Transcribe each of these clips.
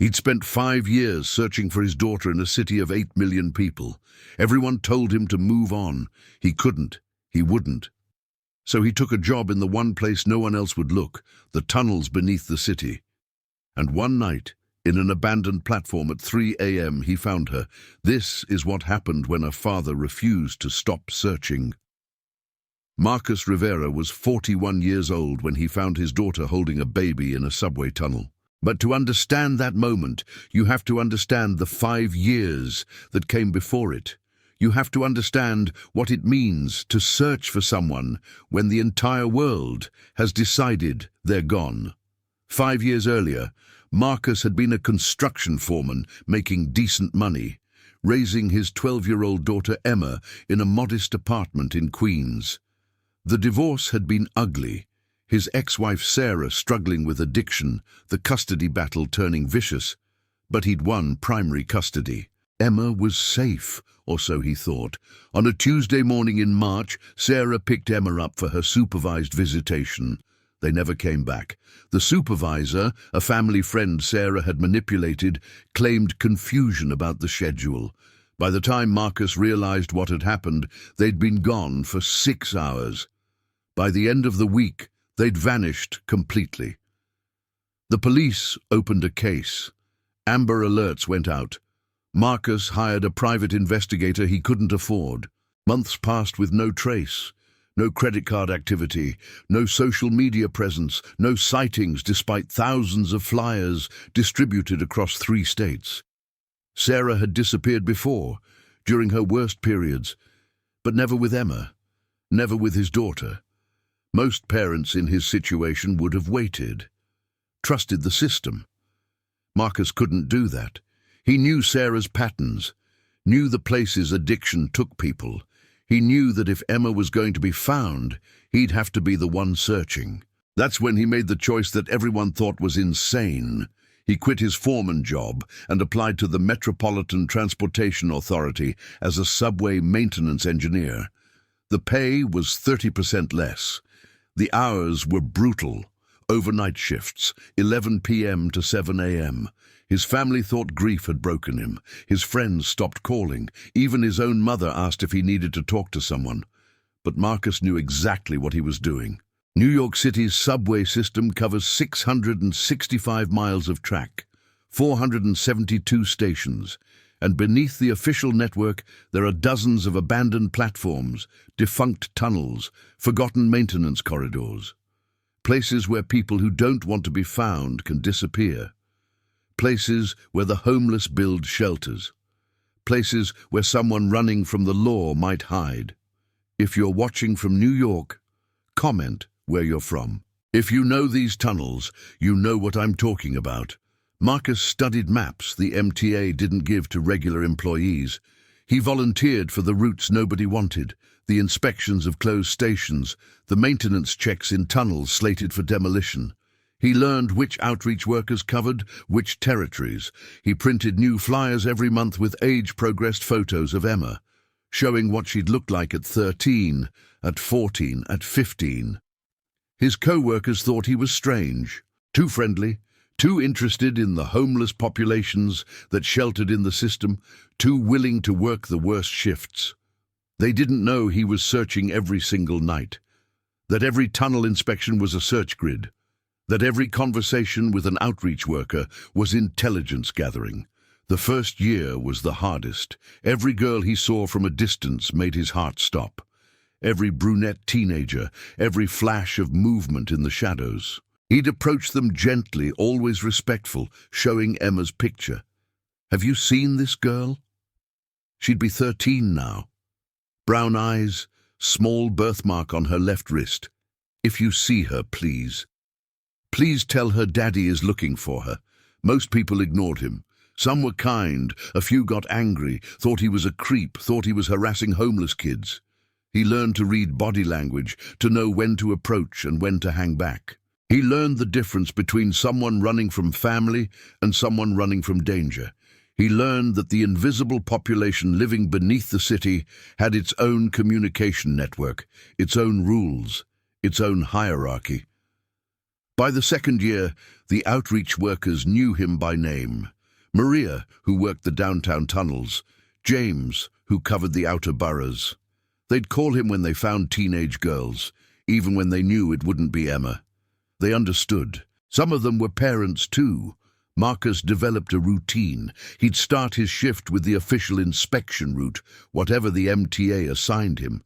He'd spent 5 years searching for his daughter in a city of 8 million people. Everyone told him to move on. He couldn't. He wouldn't. So he took a job in the one place no one else would look, the tunnels beneath the city. And one night, in an abandoned platform at 3 a.m., he found her. This is what happened when a father refused to stop searching. Marcus Rivera was 41 years old when he found his daughter holding a baby in a subway tunnel. But to understand that moment, you have to understand the 5 years that came before it. You have to understand what it means to search for someone when the entire world has decided they're gone. 5 years earlier, Marcus had been a construction foreman making decent money, raising his 12-year-old daughter Emma in a modest apartment in Queens. The divorce had been ugly, his ex-wife Sarah struggling with addiction, the custody battle turning vicious, but he'd won primary custody. Emma was safe, or so he thought. On a Tuesday morning in March, Sarah picked Emma up for her supervised visitation. They never came back. The supervisor, a family friend Sarah had manipulated, claimed confusion about the schedule. By the time Marcus realized what had happened, they'd been gone for 6 hours. By the end of the week, they'd vanished completely. The police opened a case. Amber Alerts went out. Marcus hired a private investigator he couldn't afford. Months passed with no trace, no credit card activity, no social media presence, no sightings despite thousands of flyers distributed across 3 states. Sarah had disappeared before, during her worst periods, but never with Emma, never with his daughter. Most parents in his situation would have waited, trusted the system. Marcus couldn't do that. He knew Sarah's patterns, knew the places addiction took people. He knew that if Emma was going to be found, he'd have to be the one searching. That's when he made the choice that everyone thought was insane. He quit his foreman job and applied to the Metropolitan Transportation Authority as a subway maintenance engineer. The pay was 30% less. The hours were brutal. Overnight shifts, 11 p.m. to 7 a.m. His family thought grief had broken him. His friends stopped calling. Even his own mother asked if he needed to talk to someone. But Marcus knew exactly what he was doing. New York City's subway system covers 665 miles of track, 472 stations, and beneath the official network there are dozens of abandoned platforms, defunct tunnels, forgotten maintenance corridors. Places where people who don't want to be found can disappear. Places where the homeless build shelters. Places where someone running from the law might hide. If you're watching from New York, comment where you're from. If you know these tunnels, you know what I'm talking about. Marcus studied maps the MTA didn't give to regular employees. He volunteered for the routes nobody wanted, the inspections of closed stations, the maintenance checks in tunnels slated for demolition. He learned which outreach workers covered which territories. He printed new flyers every month with age-progressed photos of Emma, showing what she'd looked like at 13, at 14, at 15. His co-workers thought he was strange, too friendly, too interested in the homeless populations that sheltered in the system, too willing to work the worst shifts. They didn't know he was searching every single night, that every tunnel inspection was a search grid, that every conversation with an outreach worker was intelligence gathering. The first year was the hardest. Every girl he saw from a distance made his heart stop. Every brunette teenager, every flash of movement in the shadows. He'd approach them gently, always respectful, showing Emma's picture. Have you seen this girl? She'd be 13 now. Brown eyes, small birthmark on her left wrist. If you see her, please. Please tell her Daddy is looking for her. Most people ignored him. Some were kind, a few got angry, thought he was a creep, thought he was harassing homeless kids. He learned to read body language, to know when to approach and when to hang back. He learned the difference between someone running from family and someone running from danger. He learned that the invisible population living beneath the city had its own communication network, its own rules, its own hierarchy. By the second year, the outreach workers knew him by name. Maria, who worked the downtown tunnels, James, who covered the outer boroughs. They'd call him when they found teenage girls, even when they knew it wouldn't be Emma. They understood. Some of them were parents too. Marcus developed a routine. He'd start his shift with the official inspection route, whatever the MTA assigned him.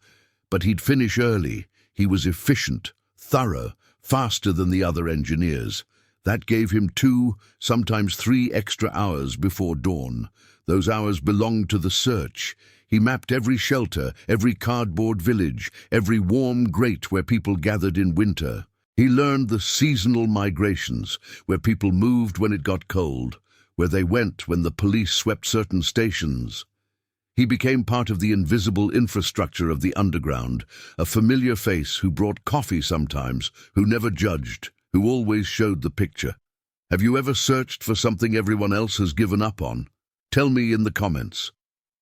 But he'd finish early. He was efficient, thorough, faster than the other engineers. That gave him 2, sometimes 3 extra hours before dawn. Those hours belonged to the search. He mapped every shelter, every cardboard village, every warm grate where people gathered in winter. He learned the seasonal migrations, where people moved when it got cold, where they went when the police swept certain stations. He became part of the invisible infrastructure of the underground, a familiar face who brought coffee sometimes, who never judged, who always showed the picture. Have you ever searched for something everyone else has given up on? Tell me in the comments.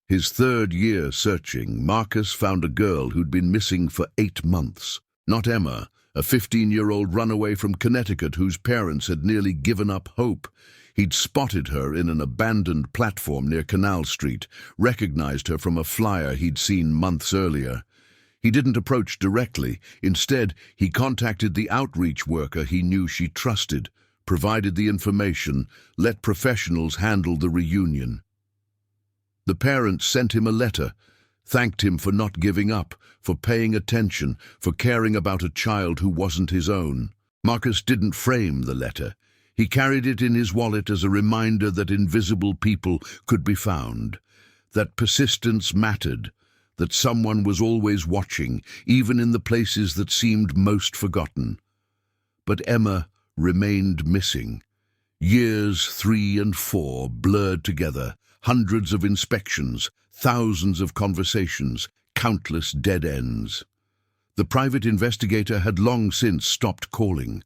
His 3rd year searching, Marcus found a girl who'd been missing for 8 months. Not Emma, a 15-year-old runaway from Connecticut whose parents had nearly given up hope. He'd spotted her in an abandoned platform near Canal Street, recognized her from a flyer he'd seen months earlier. He didn't approach directly. Instead, he contacted the outreach worker he knew she trusted, provided the information, let professionals handle the reunion. The parents sent him a letter, thanked him for not giving up, for paying attention, for caring about a child who wasn't his own. Marcus didn't frame the letter. He carried it in his wallet as a reminder that invisible people could be found, that persistence mattered, that someone was always watching, even in the places that seemed most forgotten. But Emma remained missing. Years 3 and 4 blurred together, hundreds of inspections, thousands of conversations, countless dead ends. The private investigator had long since stopped calling.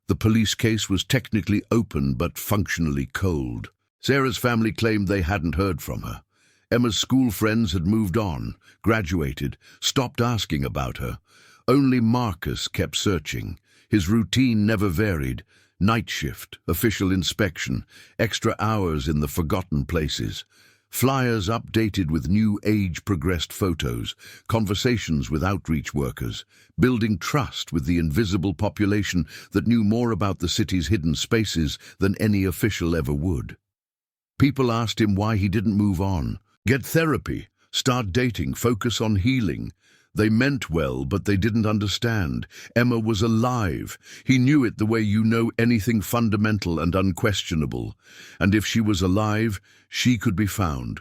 The police case was technically open but functionally cold. Sarah's family claimed they hadn't heard from her. Emma's school friends had moved on, graduated, stopped asking about her. Only Marcus kept searching. His routine never varied. Night shift, official inspection, extra hours in the forgotten places. Flyers updated with new age-progressed photos, conversations with outreach workers, building trust with the invisible population that knew more about the city's hidden spaces than any official ever would. People asked him why he didn't move on. Get therapy, start dating, focus on healing. They meant well, but they didn't understand. Emma was alive. He knew it the way you know anything fundamental and unquestionable. And if she was alive, she could be found.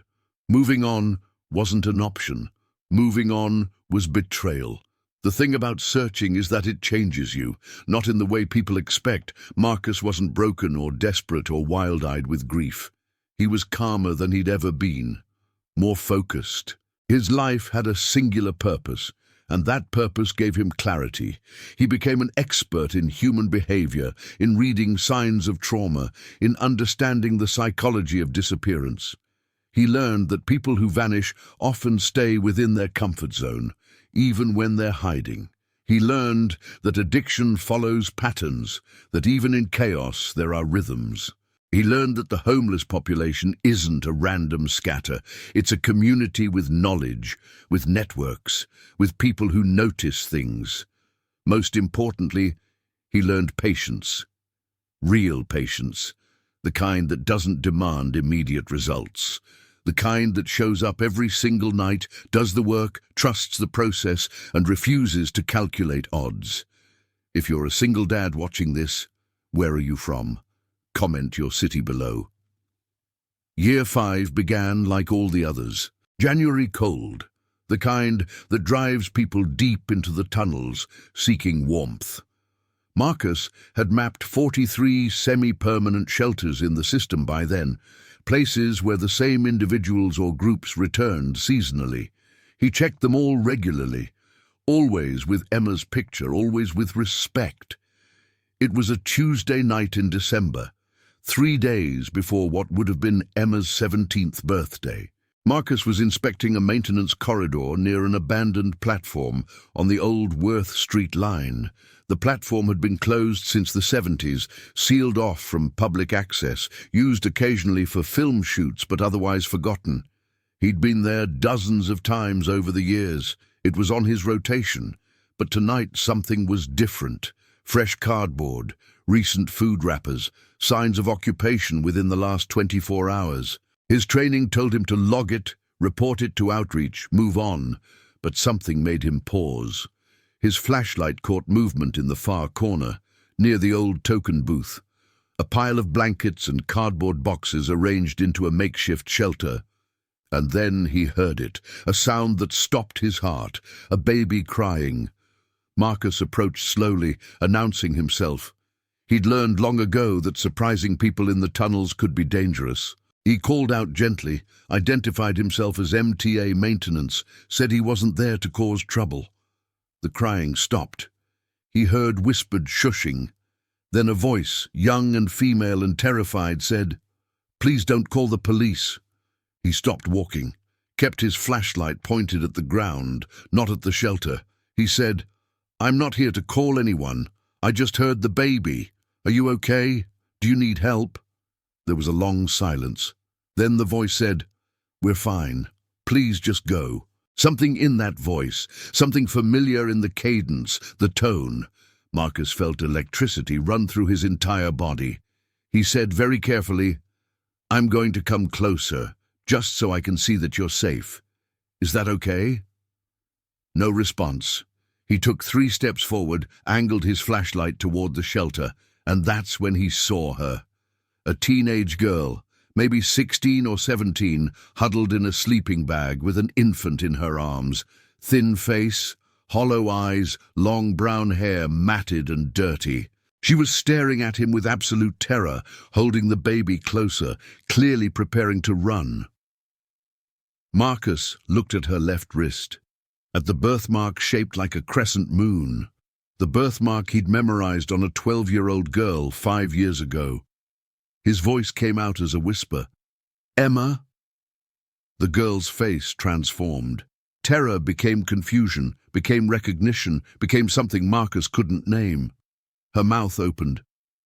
Moving on wasn't an option. Moving on was betrayal. The thing about searching is that it changes you, not in the way people expect. Marcus wasn't broken or desperate or wild-eyed with grief. He was calmer than he'd ever been, more focused. His life had a singular purpose, and that purpose gave him clarity. He became an expert in human behavior, in reading signs of trauma, in understanding the psychology of disappearance. He learned that people who vanish often stay within their comfort zone, even when they're hiding. He learned that addiction follows patterns, that even in chaos there are rhythms. He learned that the homeless population isn't a random scatter. It's a community with knowledge, with networks, with people who notice things. Most importantly, he learned patience. Real patience. The kind that doesn't demand immediate results. The kind that shows up every single night, does the work, trusts the process, and refuses to calculate odds. If you're a single dad watching this, where are you from? Comment your city below. Year 5 began like all the others. January cold, the kind that drives people deep into the tunnels, seeking warmth. Marcus had mapped 43 semi-permanent shelters in the system by then, places where the same individuals or groups returned seasonally. He checked them all regularly, always with Emma's picture, always with respect. It was a Tuesday night in December, 3 days before what would have been Emma's 17th birthday. Marcus was inspecting a maintenance corridor near an abandoned platform on the old Worth Street line. The platform had been closed since the 70s, sealed off from public access, used occasionally for film shoots but otherwise forgotten. He'd been there dozens of times over the years. It was on his rotation. But tonight something was different. Fresh cardboard, recent food wrappers, signs of occupation within the last 24 hours. His training told him to log it, report it to outreach, move on, but something made him pause. His flashlight caught movement in the far corner, near the old token booth. A pile of blankets and cardboard boxes arranged into a makeshift shelter. And then he heard it, a sound that stopped his heart, a baby crying. Marcus approached slowly, announcing himself. He'd learned long ago that surprising people in the tunnels could be dangerous. He called out gently, identified himself as MTA Maintenance, said he wasn't there to cause trouble. The crying stopped. He heard whispered shushing. Then a voice, young and female and terrified, said, "Please don't call the police." He stopped walking, kept his flashlight pointed at the ground, not at the shelter. He said, "I'm not here to call anyone. I just heard the baby. Are you okay? Do you need help?" There was a long silence. Then the voice said, "We're fine. Please just go." Something in that voice, something familiar in the cadence, the tone. Marcus felt electricity run through his entire body. He said very carefully, "I'm going to come closer, just so I can see that you're safe. Is that okay?" No response. He took 3 steps forward, angled his flashlight toward the shelter, and that's when he saw her. A teenage girl, maybe 16 or 17, huddled in a sleeping bag with an infant in her arms. Thin face, hollow eyes, long brown hair, matted and dirty. She was staring at him with absolute terror, holding the baby closer, clearly preparing to run. Marcus looked at her left wrist, at the birthmark shaped like a crescent moon, the birthmark he'd memorized on a 12-year-old girl 5 years ago. His voice came out as a whisper. "Emma?" The girl's face transformed. Terror became confusion, became recognition, became something Marcus couldn't name. Her mouth opened,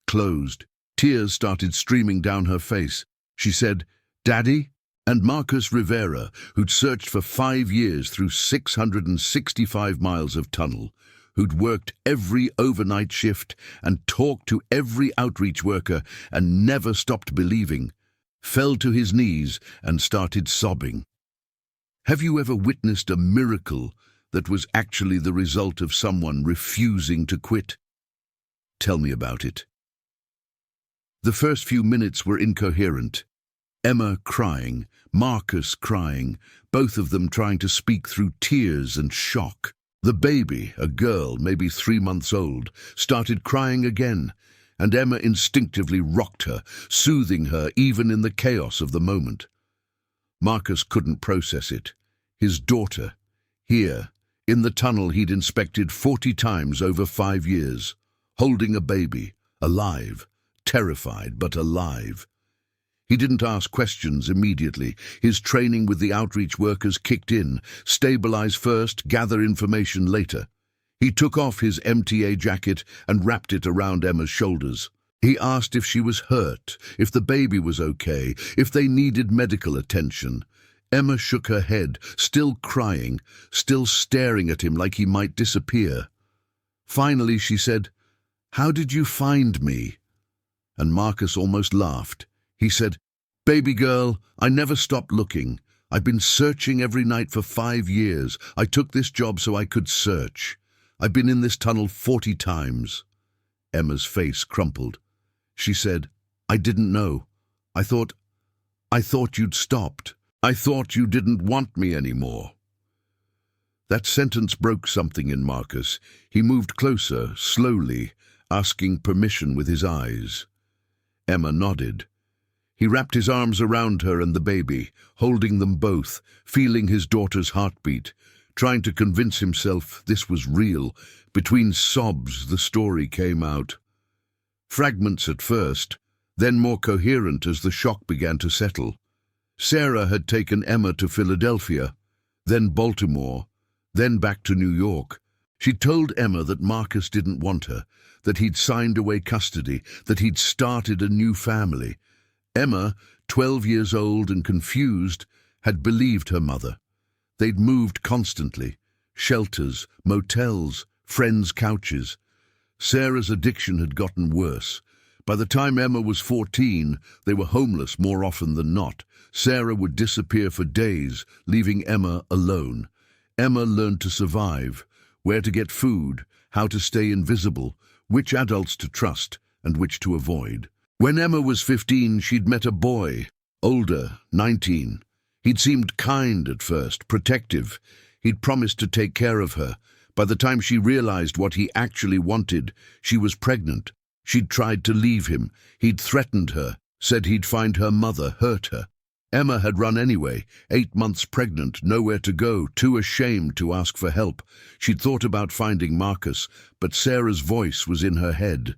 closed. Tears started streaming down her face. She said, "Daddy?" And Marcus Rivera, who'd searched for 5 years through 665 miles of tunnel, who'd worked every overnight shift and talked to every outreach worker and never stopped believing, fell to his knees and started sobbing. Have you ever witnessed a miracle that was actually the result of someone refusing to quit? Tell me about it. The first few minutes were incoherent. Emma crying, Marcus crying, both of them trying to speak through tears and shock. The baby, a girl maybe 3 months old, started crying again, and Emma instinctively rocked her, soothing her even in the chaos of the moment. Marcus couldn't process it. His daughter, here, in the tunnel he'd inspected 40 times over 5 years, holding a baby, alive, terrified but alive. He didn't ask questions immediately. His training with the outreach workers kicked in, stabilize first, gather information later. He took off his MTA jacket and wrapped it around Emma's shoulders. He asked if she was hurt, if the baby was okay, if they needed medical attention. Emma shook her head, still crying, still staring at him like he might disappear. Finally she said, "How did you find me?" And Marcus almost laughed. He said, "Baby girl, I never stopped looking. I've been searching every night for 5 years. I took this job so I could search. I've been in this tunnel 40 times. Emma's face crumpled. She said, "I didn't know. I thought you'd stopped. I thought you didn't want me anymore." That sentence broke something in Marcus. He moved closer, slowly, asking permission with his eyes. Emma nodded. He wrapped his arms around her and the baby, holding them both, feeling his daughter's heartbeat, trying to convince himself this was real. Between sobs, the story came out. Fragments at first, then more coherent as the shock began to settle. Sarah had taken Emma to Philadelphia, then Baltimore, then back to New York. She'd told Emma that Marcus didn't want her, that he'd signed away custody, that he'd started a new family. Emma, 12 years old and confused, had believed her mother. They'd moved constantly, shelters, motels, friends' couches. Sarah's addiction had gotten worse. By the time Emma was 14, they were homeless more often than not. Sarah would disappear for days, leaving Emma alone. Emma learned to survive, where to get food, how to stay invisible, which adults to trust and which to avoid. When Emma was 15, she'd met a boy, older, 19. He'd seemed kind at first, protective. He'd promised to take care of her. By the time she realized what he actually wanted, she was pregnant. She'd tried to leave him. He'd threatened her, said he'd find her mother, hurt her. Emma had run anyway, 8 months pregnant, nowhere to go, too ashamed to ask for help. She'd thought about finding Marcus, but Sarah's voice was in her head.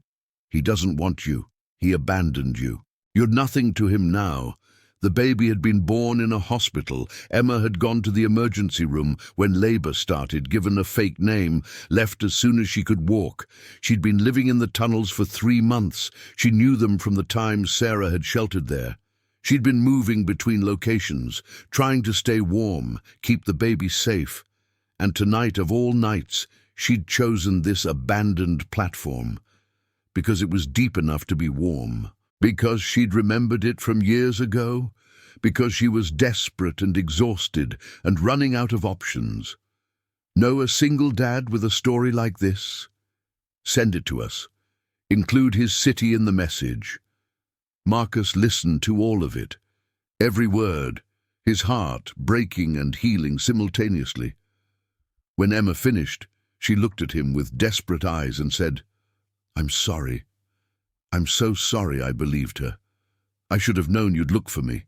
He doesn't want you. He abandoned you. You're nothing to him now. The baby had been born in a hospital. Emma had gone to the emergency room when labor started, given a fake name, left as soon as she could walk. She'd been living in the tunnels for 3 months. She knew them from the time Sarah had sheltered there. She'd been moving between locations, trying to stay warm, keep the baby safe. And tonight, of all nights, she'd chosen this abandoned platform. Because it was deep enough to be warm. Because she'd remembered it from years ago. Because she was desperate and exhausted and running out of options. Know a single dad with a story like this? Send it to us. Include his city in the message. Marcus listened to all of it. Every word, his heart breaking and healing simultaneously. When Emma finished, she looked at him with desperate eyes and said, "I'm sorry. I'm so sorry I believed her. I should have known you'd look for me."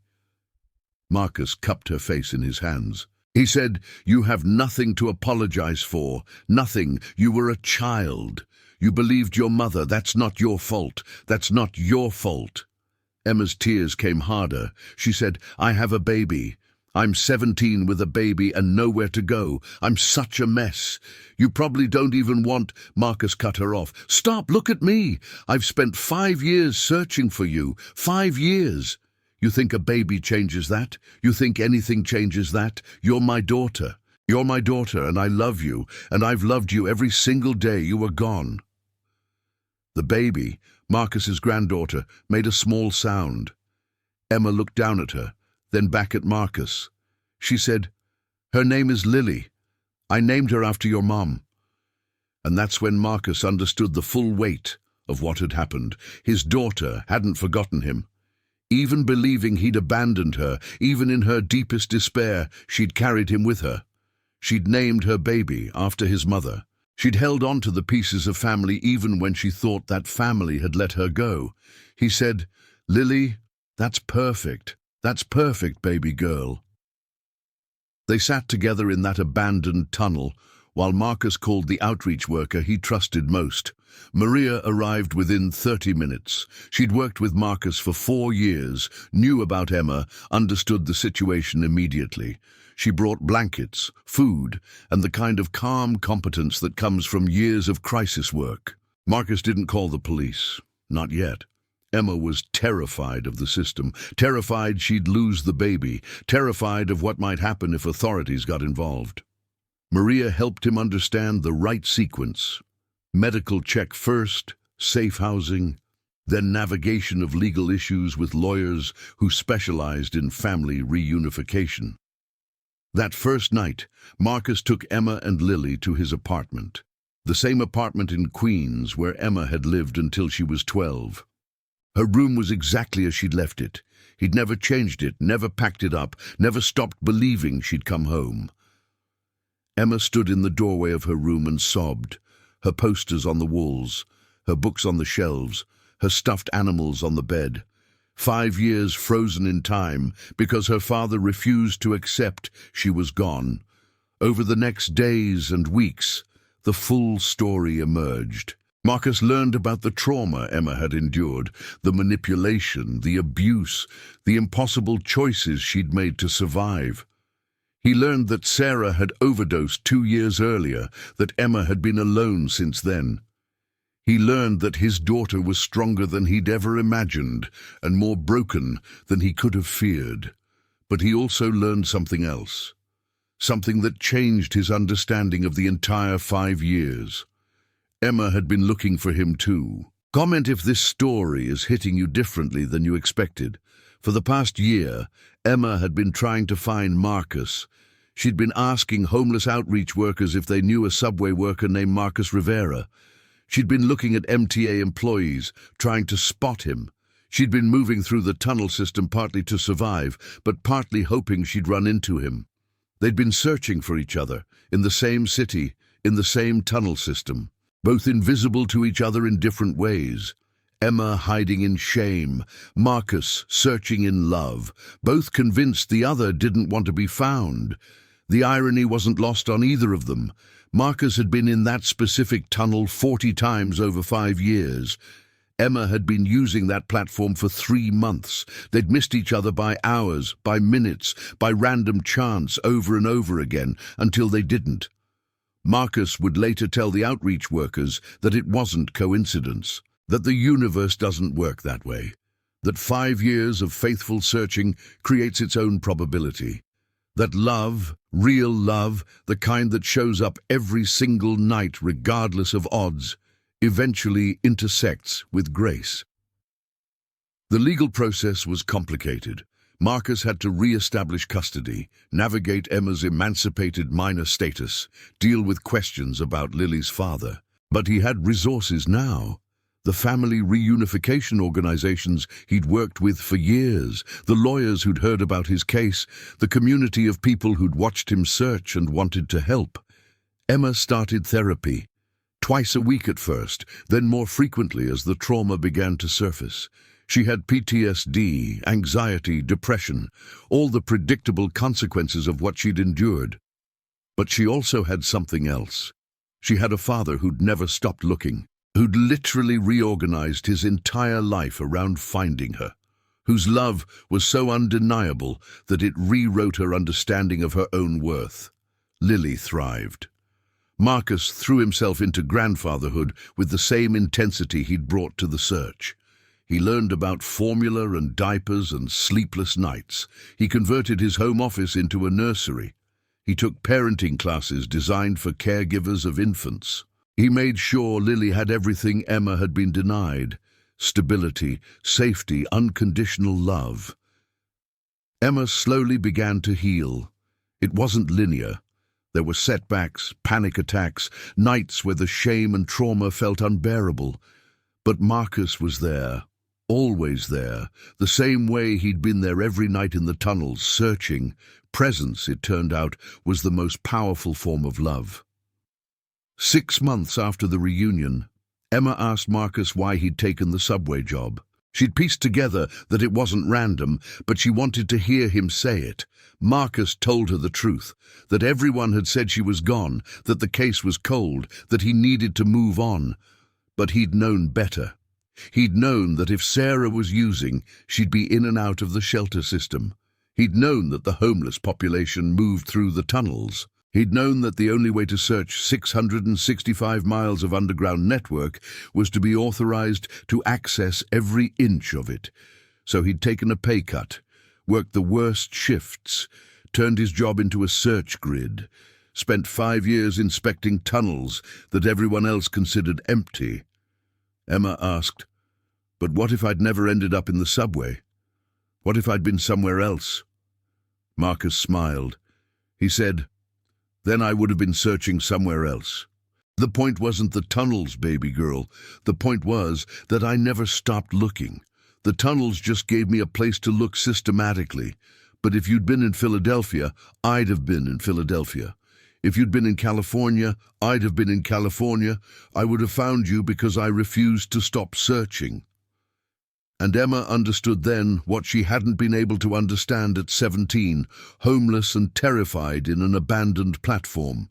Marcus cupped her face in his hands. He said, "You have nothing to apologize for. Nothing. You were a child. You believed your mother. That's not your fault. That's not your fault." Emma's tears came harder. She said, "I have a baby. I'm 17 with a baby and nowhere to go. I'm such a mess. You probably don't even want—" Marcus cut her off. "Stop, look at me. I've spent 5 years searching for you. 5 years. You think a baby changes that? You think anything changes that? You're my daughter. You're my daughter, and I love you, and I've loved you every single day you were gone." The baby, Marcus's granddaughter, made a small sound. Emma looked down at her, then back at Marcus. She said, "Her name is Lily. I named her after your mom." And that's when Marcus understood the full weight of what had happened. His daughter hadn't forgotten him. Even believing he'd abandoned her, even in her deepest despair, she'd carried him with her. She'd named her baby after his mother. She'd held on to the pieces of family even when she thought that family had let her go. He said, "Lily, that's perfect. That's perfect, baby girl." They sat together in that abandoned tunnel, while Marcus called the outreach worker he trusted most. Maria arrived within 30 minutes. She'd worked with Marcus for 4 years, knew about Emma, understood the situation immediately. She brought blankets, food, and the kind of calm competence that comes from years of crisis work. Marcus didn't call the police. Not yet. Emma was terrified of the system, terrified she'd lose the baby, terrified of what might happen if authorities got involved. Maria helped him understand the right sequence. Medical check first, safe housing, then navigation of legal issues with lawyers who specialized in family reunification. That first night, Marcus took Emma and Lily to his apartment, the same apartment in Queens where Emma had lived until she was 12. Her room was exactly as she'd left it. He'd never changed it, never packed it up, never stopped believing she'd come home. Emma stood in the doorway of her room and sobbed, her posters on the walls, her books on the shelves, her stuffed animals on the bed. 5 years frozen in time because her father refused to accept she was gone. Over the next days and weeks, the full story emerged. Marcus learned about the trauma Emma had endured, the manipulation, the abuse, the impossible choices she'd made to survive. He learned that Sarah had overdosed 2 years earlier, that Emma had been alone since then. He learned that his daughter was stronger than he'd ever imagined and more broken than he could have feared. But he also learned something else, something that changed his understanding of the entire 5 years. Emma had been looking for him too. Comment if this story is hitting you differently than you expected. For the past year, Emma had been trying to find Marcus. She'd been asking homeless outreach workers if they knew a subway worker named Marcus Rivera. She'd been looking at MTA employees, trying to spot him. She'd been moving through the tunnel system partly to survive, but partly hoping she'd run into him. They'd been searching for each other, in the same city, in the same tunnel system, both invisible to each other in different ways. Emma hiding in shame, Marcus searching in love, both convinced the other didn't want to be found. The irony wasn't lost on either of them. Marcus had been in that specific tunnel 40 times over 5 years. Emma had been using that platform for 3 months. They'd missed each other by hours, by minutes, by random chance over and over again, until they didn't. Marcus would later tell the outreach workers that it wasn't coincidence, that the universe doesn't work that way, that 5 years of faithful searching creates its own probability, that love, real love, the kind that shows up every single night regardless of odds, eventually intersects with grace. The legal process was complicated. Marcus had to re-establish custody, navigate Emma's emancipated minor status, deal with questions about Lily's father. But he had resources now. The family reunification organizations he'd worked with for years, the lawyers who'd heard about his case, the community of people who'd watched him search and wanted to help. Emma started therapy, twice a week at first, then more frequently as the trauma began to surface. She had PTSD, anxiety, depression, all the predictable consequences of what she'd endured. But she also had something else. She had a father who'd never stopped looking, who'd literally reorganized his entire life around finding her, whose love was so undeniable that it rewrote her understanding of her own worth. Lily thrived. Marcus threw himself into grandfatherhood with the same intensity he'd brought to the search. He learned about formula and diapers and sleepless nights. He converted his home office into a nursery. He took parenting classes designed for caregivers of infants. He made sure Lily had everything Emma had been denied: stability, safety, unconditional love. Emma slowly began to heal. It wasn't linear. There were setbacks, panic attacks, nights where the shame and trauma felt unbearable. But Marcus was there, always there, the same way he'd been there every night in the tunnels, searching. Presence, it turned out, was the most powerful form of love. 6 months after the reunion, Emma asked Marcus why he'd taken the subway job. She'd pieced together that it wasn't random, but she wanted to hear him say it. Marcus told her the truth, that everyone had said she was gone, that the case was cold, that he needed to move on. But he'd known better. He'd known that if Sarah was using, she'd be in and out of the shelter system. He'd known that the homeless population moved through the tunnels. He'd known that the only way to search 665 miles of underground network was to be authorized to access every inch of it. So he'd taken a pay cut, worked the worst shifts, turned his job into a search grid, spent 5 years inspecting tunnels that everyone else considered empty. Emma asked, "But what if I'd never ended up in the subway? What if I'd been somewhere else?" Marcus smiled. He said, "Then I would have been searching somewhere else. The point wasn't the tunnels, baby girl. The point was that I never stopped looking. The tunnels just gave me a place to look systematically. But if you'd been in Philadelphia, I'd have been in Philadelphia. If you'd been in California, I'd have been in California. I would have found you because I refused to stop searching." And Emma understood then what she hadn't been able to understand at 17, homeless and terrified in an abandoned platform: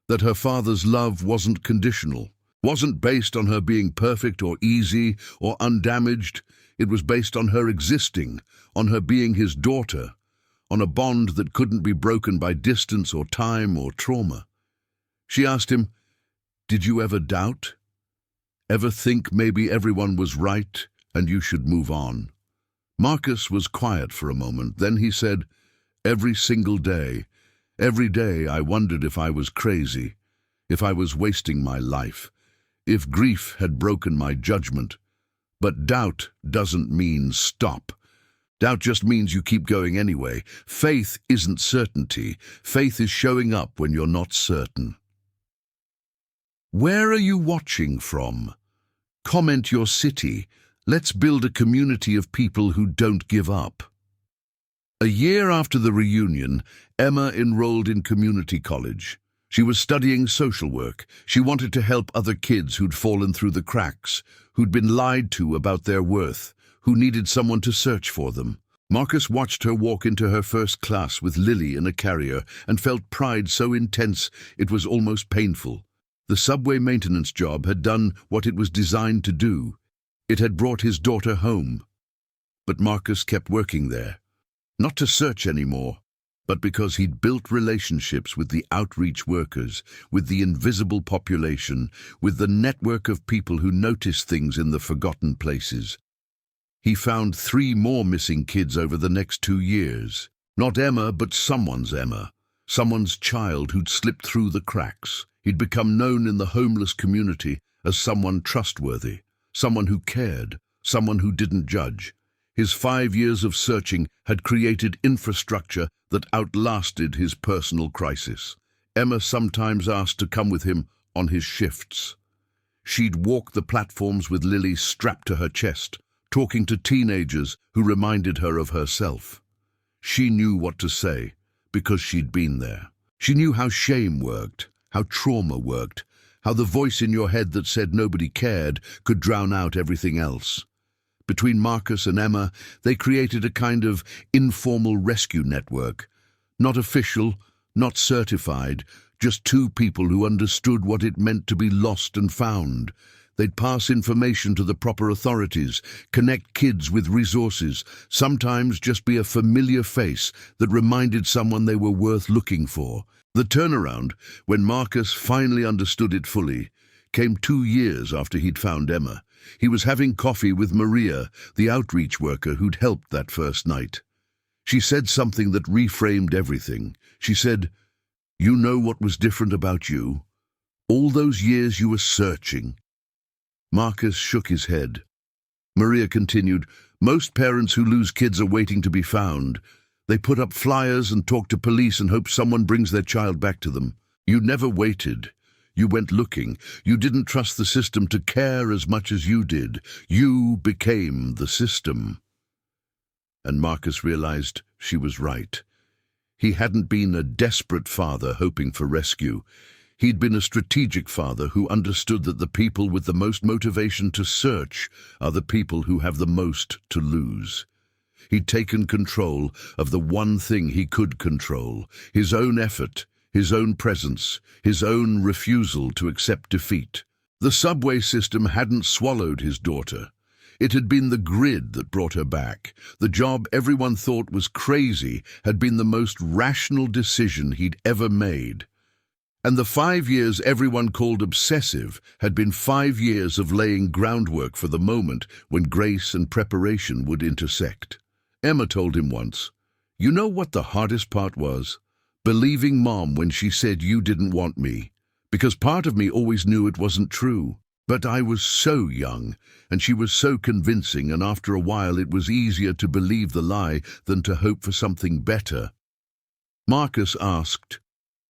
that her father's love wasn't conditional, Wasn't based on her being perfect or easy or undamaged. It was based on her existing, on her being his daughter, on a bond that couldn't be broken by distance or time or trauma. She asked him, "Did you ever doubt? Ever think maybe everyone was right and you should move on?" Marcus was quiet for a moment. Then he said, "Every single day, every day I wondered if I was crazy, if I was wasting my life, if grief had broken my judgment. But doubt doesn't mean stop. Doubt just means you keep going anyway. Faith isn't certainty. Faith is showing up when you're not certain." Where are you watching from? Comment your city. Let's build a community of people who don't give up. A year after the reunion, Emma enrolled in community college. She was studying social work. She wanted to help other kids who'd fallen through the cracks, who'd been lied to about their worth, who needed someone to search for them. Marcus watched her walk into her first class with Lily in a carrier and felt pride so intense it was almost painful. The subway maintenance job had done what it was designed to do. It had brought his daughter home. But Marcus kept working there, not to search anymore, but because he'd built relationships with the outreach workers, with the invisible population, with the network of people who noticed things in the forgotten places. He found 3 more missing kids over the next 2 years. Not Emma, but someone's Emma. Someone's child who'd slipped through the cracks. He'd become known in the homeless community as someone trustworthy, someone who cared, someone who didn't judge. His 5 years of searching had created infrastructure that outlasted his personal crisis. Emma sometimes asked to come with him on his shifts. She'd walk the platforms with Lily strapped to her chest, talking to teenagers who reminded her of herself. She knew what to say because she'd been there. She knew how shame worked, how trauma worked, how the voice in your head that said nobody cared could drown out everything else. Between Marcus and Emma, they created a kind of informal rescue network. Not official, not certified, just 2 people who understood what it meant to be lost and found. They'd pass information to the proper authorities, connect kids with resources, sometimes just be a familiar face that reminded someone they were worth looking for. The turnaround, when Marcus finally understood it fully, came 2 years after he'd found Emma. He was having coffee with Maria, the outreach worker who'd helped that first night. She said something that reframed everything. She said, "You know what was different about you? All those years you were searching." Marcus shook his head. Maria continued, "Most parents who lose kids are waiting to be found. They put up flyers and talk to police and hope someone brings their child back to them. You never waited. You went looking. You didn't trust the system to care as much as you did. You became the system." And Marcus realized she was right. He hadn't been a desperate father hoping for rescue. He'd been a strategic father who understood that the people with the most motivation to search are the people who have the most to lose. He'd taken control of the one thing he could control, his own effort, his own presence, his own refusal to accept defeat. The subway system hadn't swallowed his daughter. It had been the grid that brought her back. The job everyone thought was crazy had been the most rational decision he'd ever made. And the 5 years everyone called obsessive had been 5 years of laying groundwork for the moment when grace and preparation would intersect. Emma told him once, "You know what the hardest part was? Believing Mom when she said you didn't want me. Because part of me always knew it wasn't true. But I was so young, and she was so convincing, and after a while it was easier to believe the lie than to hope for something better." Marcus asked,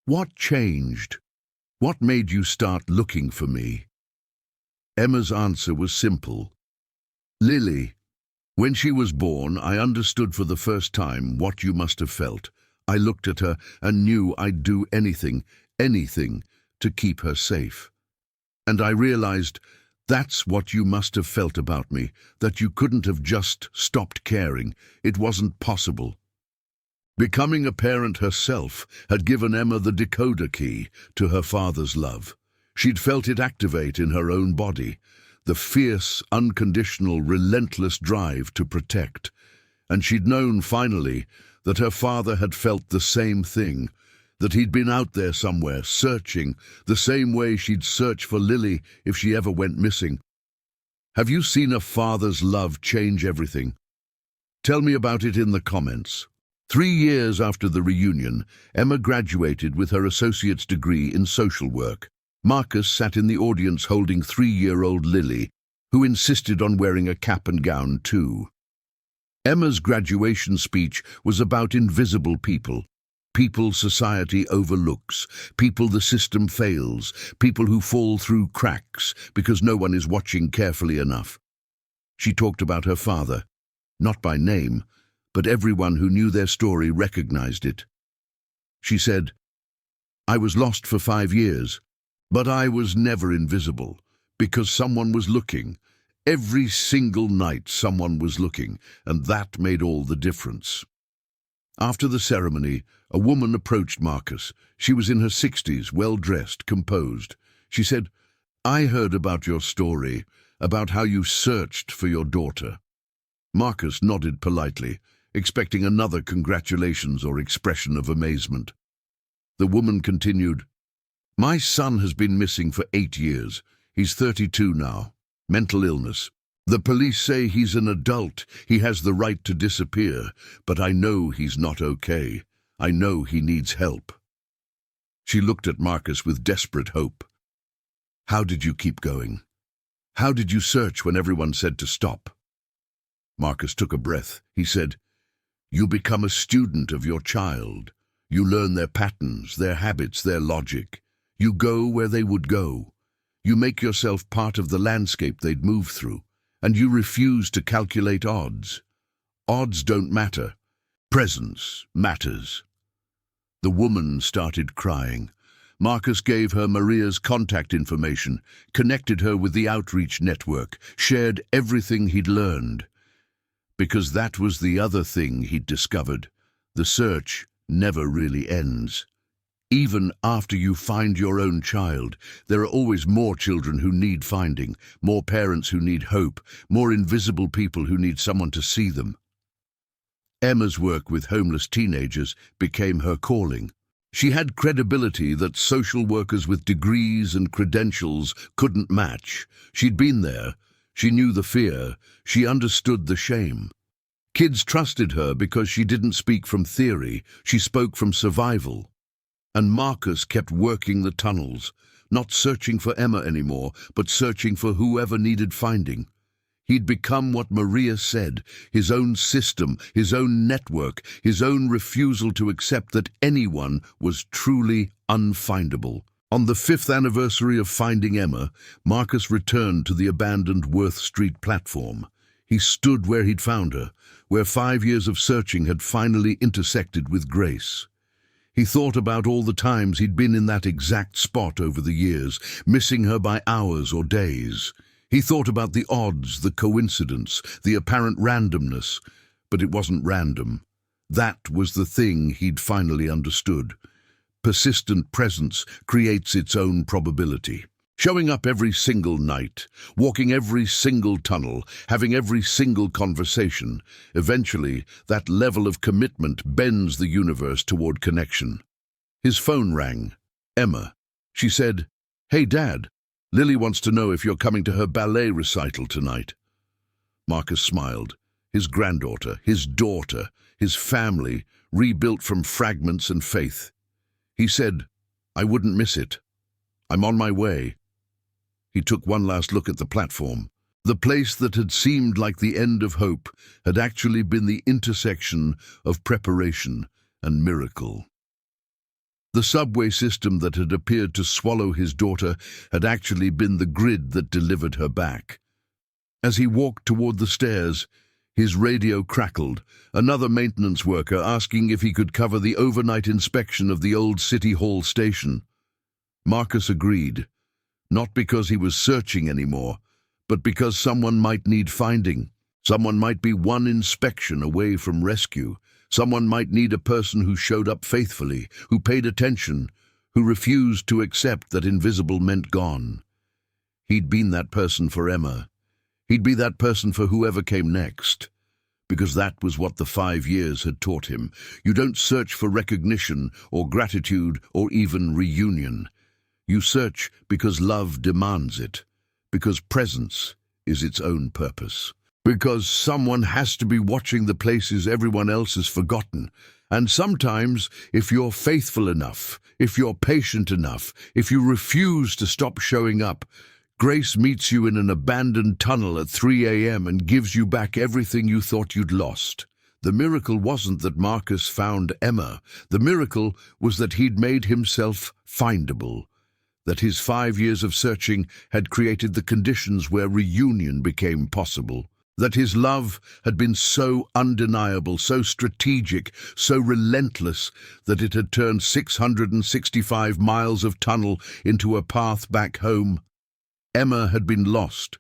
"What changed? What made you start looking for me?" Emma's answer was simple. "Lily, when she was born, I understood for the first time what you must have felt. I looked at her and knew I'd do anything, anything, to keep her safe. And I realized that's what you must have felt about me, that you couldn't have just stopped caring. It wasn't possible." Becoming a parent herself had given Emma the decoder key to her father's love. She'd felt it activate in her own body, the fierce, unconditional, relentless drive to protect. And she'd known, finally, that her father had felt the same thing, that he'd been out there somewhere, searching, the same way she'd search for Lily if she ever went missing. Have you seen a father's love change everything? Tell me about it in the comments. 3 years after the reunion, Emma graduated with her associate's degree in social work. Marcus sat in the audience holding 3-year-old Lily, who insisted on wearing a cap and gown too. Emma's graduation speech was about invisible people. People society overlooks, people the system fails, people who fall through cracks because no one is watching carefully enough. She talked about her father, not by name, but everyone who knew their story recognized it. She said, "I was lost for 5 years, but I was never invisible, because someone was looking. Every single night someone was looking, and that made all the difference." After the ceremony, a woman approached Marcus. She was in her 60s, well-dressed, composed. She said, "I heard about your story, about how you searched for your daughter." Marcus nodded politely, expecting another congratulations or expression of amazement. The woman continued, "My son has been missing for 8 years. He's 32 now. Mental illness. The police say he's an adult. He has the right to disappear, but I know he's not okay. I know he needs help." She looked at Marcus with desperate hope. "How did you keep going? How did you search when everyone said to stop?" Marcus took a breath. He said, "You become a student of your child. You learn their patterns, their habits, their logic. You go where they would go. You make yourself part of the landscape they'd move through, and you refuse to calculate odds. Odds don't matter. Presence matters." The woman started crying. Marcus gave her Maria's contact information, connected her with the outreach network, shared everything he'd learned. Because that was the other thing he'd discovered. The search never really ends. Even after you find your own child, there are always more children who need finding, more parents who need hope, more invisible people who need someone to see them. Emma's work with homeless teenagers became her calling. She had credibility that social workers with degrees and credentials couldn't match. She'd been there. She knew the fear. She understood the shame. Kids trusted her because she didn't speak from theory. She spoke from survival. And Marcus kept working the tunnels, not searching for Emma anymore, but searching for whoever needed finding. He'd become what Maria said, his own system, his own network, his own refusal to accept that anyone was truly unfindable. On the 5th anniversary of finding Emma, Marcus returned to the abandoned Worth Street platform. He stood where he'd found her, where 5 years of searching had finally intersected with grace. He thought about all the times he'd been in that exact spot over the years, missing her by hours or days. He thought about the odds, the coincidence, the apparent randomness, but it wasn't random. That was the thing he'd finally understood. Persistent presence creates its own probability. Showing up every single night, walking every single tunnel, having every single conversation, eventually that level of commitment bends the universe toward connection. His phone rang. Emma. She said, "Hey, Dad. Lily wants to know if you're coming to her ballet recital tonight." Marcus smiled. His granddaughter, his daughter, his family, rebuilt from fragments and faith. He said, "I wouldn't miss it. I'm on my way." He took one last look at the platform. The place that had seemed like the end of hope had actually been the intersection of preparation and miracle. The subway system that had appeared to swallow his daughter had actually been the grid that delivered her back. As he walked toward the stairs, his radio crackled, another maintenance worker asking if he could cover the overnight inspection of the old City Hall station. Marcus agreed, not because he was searching anymore, but because someone might need finding. Someone might be one inspection away from rescue. Someone might need a person who showed up faithfully, who paid attention, who refused to accept that invisible meant gone. He'd been that person for Emma. He'd be that person for whoever came next. Because that was what the 5 years had taught him. You don't search for recognition or gratitude or even reunion. You search because love demands it, because presence is its own purpose. Because someone has to be watching the places everyone else has forgotten. And sometimes, if you're faithful enough, if you're patient enough, if you refuse to stop showing up, grace meets you in an abandoned tunnel at 3 a.m. and gives you back everything you thought you'd lost. The miracle wasn't that Marcus found Emma. The miracle was that he'd made himself findable, that his 5 years of searching had created the conditions where reunion became possible, that his love had been so undeniable, so strategic, so relentless, that it had turned 665 miles of tunnel into a path back home. Emma had been lost,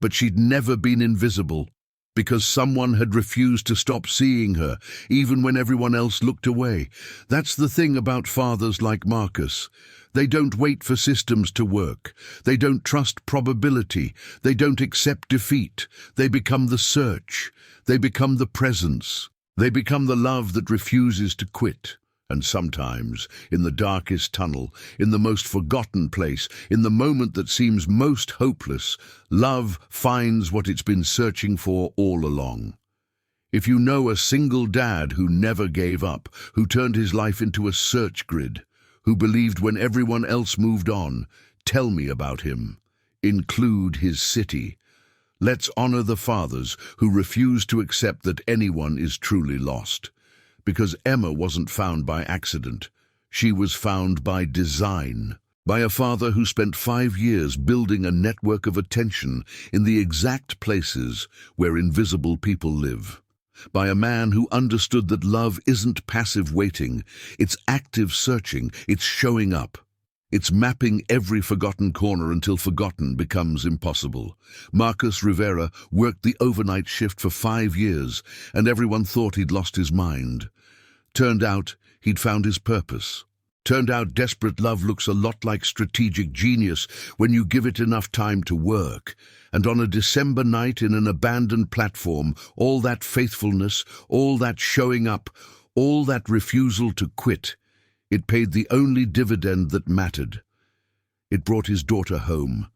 but she'd never been invisible, because someone had refused to stop seeing her, even when everyone else looked away. That's the thing about fathers like Marcus. They don't wait for systems to work. They don't trust probability. They don't accept defeat. They become the search. They become the presence. They become the love that refuses to quit. And sometimes, in the darkest tunnel, in the most forgotten place, in the moment that seems most hopeless, love finds what it's been searching for all along. If you know a single dad who never gave up, who turned his life into a search grid, who believed when everyone else moved on, tell me about him. Include his city. Let's honor the fathers who refuse to accept that anyone is truly lost. Because Emma wasn't found by accident. She was found by design. By a father who spent 5 years building a network of attention in the exact places where invisible people live. By a man who understood that love isn't passive waiting, it's active searching, it's showing up. It's mapping every forgotten corner until forgotten becomes impossible. Marcus Rivera worked the overnight shift for 5 years, and everyone thought he'd lost his mind. Turned out he'd found his purpose. Turned out desperate love looks a lot like strategic genius when you give it enough time to work. And on a December night in an abandoned platform, all that faithfulness, all that showing up, all that refusal to quit, it paid the only dividend that mattered. It brought his daughter home.